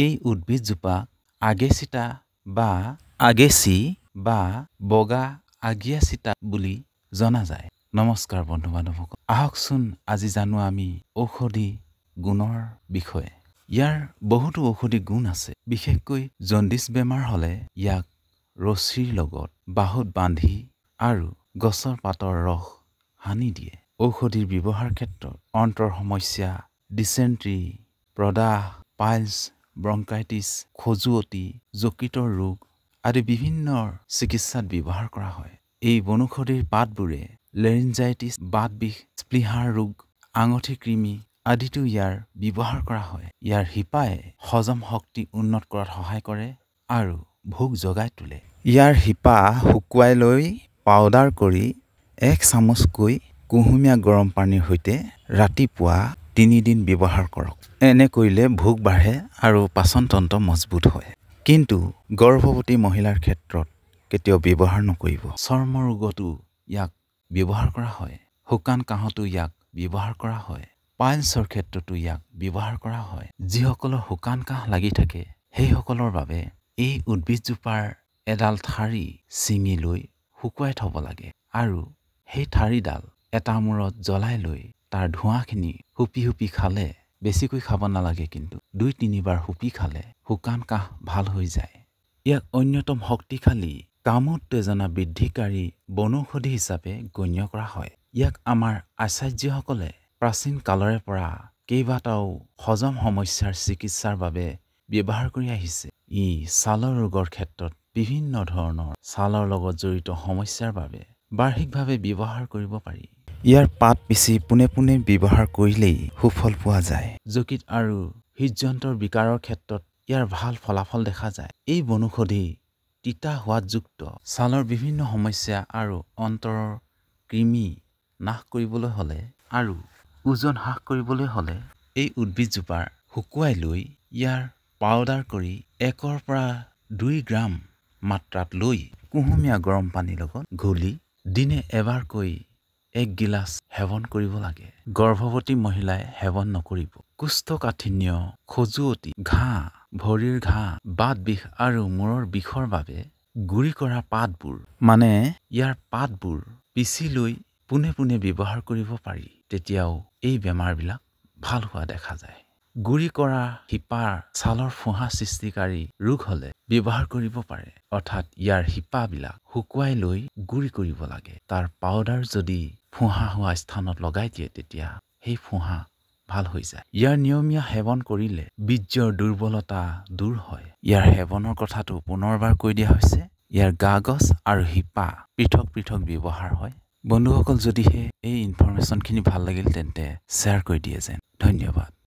এই উদ্ভিদজোপা আগেচিতা বা আগেচি বা বগা আগিয়াচিতা বুলি জনা যায়। নমস্কাৰ বন্ধু বান্ধৱসকল, আহকচোন আজি জানো আমি ঔষধি গুণৰ বিষয়ে। ইয়াৰ বহুতো ঔষধি গুণ আছে। বিশেষকৈ জণ্ডিছ বেমাৰ হ'লে ইয়াক ৰছীৰ লগত বাহুত বান্ধি আৰু গছৰ পাতৰ ৰস সানি দিয়ে। ঔষধিৰ ব্যৱহাৰ ক্ষেত্ৰত অন্তৰ সমস্যা, ডিচেণ্ট্ৰি, প্ৰদাহ, পাইলছ, ব্ৰংকাইটিছ, খজুৱতি, যকৃতৰ ৰোগ আদি বিভিন্ন চিকিৎসাত ব্যৱহাৰ কৰা হয়। এই বনৌষধিৰ পাতবোৰে লেৰিঞ্জাইটিছ, বাত বিষ, স্প্লিহাৰ ৰোগ, আঙঠি কৃমি আদিতো ইয়াৰ ব্যৱহাৰ কৰা হয়। ইয়াৰ শিপাই হজম শক্তি উন্নত কৰাত সহায় কৰে আৰু ভোক জগাই তোলে। ইয়াৰ শিপা শুকুৱাই লৈ পাউডাৰ কৰি 1 চামুচকৈ কুহুমীয়া গৰম পানীৰ সৈতে ৰাতিপুৱা 3 দিন ব্যৱহাৰ কৰক। এনে কৰিলে ভোক বাঢ়ে আৰু পাচনতন্ত্ৰ মজবুত হয়। কিন্তু গৰ্ভৱতী মহিলাৰ ক্ষেত্ৰত কেতিয়াও ব্যৱহাৰ নকৰিব। চৰ্ম ৰোগতো ইয়াক ব্যৱহাৰ কৰা হয়। শুকান কাহতো ইয়াক ব্যৱহাৰ কৰা হয়। পাইলছৰ ক্ষেত্ৰতো ইয়াক ব্যৱহাৰ কৰা হয়। যিসকলৰ শুকান কাহ লাগি থাকে সেইসকলৰ বাবে এই উদ্ভিদজোপাৰ এডাল ঠাৰি ছিঙি লৈ শুকুৱাই থব লাগে আৰু সেই ঠাৰিডাল এটা মূৰত জ্বলাই লৈ তাৰ ধোঁৱাখিনি হুপি হুপি খালে, বেছিকৈ খাব নালাগে, কিন্তু 2-3 বাৰ হুপি খালে শুকান কাহ ভাল হৈ যায়। ইয়াক অন্যতম শক্তিশালী কামোত্তেজনা বৃদ্ধিকাৰী বনৌষধি হিচাপে গণ্য কৰা হয়। ইয়াক আমাৰ আচাৰ্যসকলে প্ৰাচীন কালৰে পৰা কেইবাটাও হজম সমস্যাৰ চিকিৎসাৰ বাবে ব্যৱহাৰ কৰি আহিছে। ই ছালৰ ৰোগৰ ক্ষেত্ৰত বিভিন্ন ধৰণৰ ছালৰ লগত জড়িত সমস্যাৰ বাবে বাৰ্ষিকভাৱে ব্যৱহাৰ কৰিব পাৰি। ইয়াৰ পাত পিচি পোনে পোনে ব্যৱহাৰ কৰিলেই সুফল পোৱা যায়। যকৃত আৰু হৃদযন্ত্ৰৰ বিকাৰৰ ক্ষেত্ৰত ইয়াৰ ভাল ফলাফল দেখা যায়। এই বনৌষধি তিতা সোৱাদযুক্ত ছালৰ বিভিন্ন সমস্যা আৰু অন্তৰৰ কৃমি নাশ কৰিবলৈ হ'লে আৰু ওজন হ্ৰাস কৰিবলৈ হ'লে এই উদ্ভিদজোপাৰ শুকুৱাই লৈ ইয়াৰ পাউডাৰ কৰি 1 পৰা 2 গ্ৰাম মাত্ৰাত লৈ কুহুমীয়া গৰম পানীৰ লগত ঘুলি দিনে এবাৰকৈ 1 গিলাচ সেৱন কৰিব লাগে। গৰ্ভৱতী মহিলাই সেৱন নকৰিব। কোষ্ঠকাঠিন্য, খজুৱতি, ঘাঁ, ভৰিৰ ঘাঁ, বাত বিষ আৰু মূৰৰ বিষৰ বাবে গুৰি কৰা পাতবোৰ ইয়াৰ পাতবোৰ পিচি লৈ পোনে পোনে ব্যৱহাৰ কৰিব পাৰি। তেতিয়াও এই বেমাৰবিলাক ভাল হোৱা দেখা যায়। গুৰি কৰা শিপাৰ ছালৰ ফোঁহা সৃষ্টিকাৰী ৰোগ হ'লে ব্যৱহাৰ কৰিব পাৰে। অৰ্থাৎ ইয়াৰ শিপাবিলাক শুকুৱাই লৈ গুৰি কৰিব লাগে। তাৰ পাউডাৰ যদি ফোঁহা হোৱা স্থানত লগাই দিয়ে তেতিয়া সেই ফোঁহা ভাল হৈ যায়। ইয়াৰ নিয়মীয়া সেৱন কৰিলে বীৰ্যৰ দুৰ্বলতা দূৰ হয়। ইয়াৰ সেৱনৰ কথাটো পুনৰবাৰ কৈ দিয়া হৈছে। ইয়াৰ গাগছ আৰু শিপা পৃথক পৃথক ব্যৱহাৰ হয়। বন্ধুসকল, যদিহে এই ইনফৰমেশ্যনখিনি ভাল লাগিল তেন্তে শ্বেয়াৰ কৰি দিয়ে যেন। ধন্যবাদ।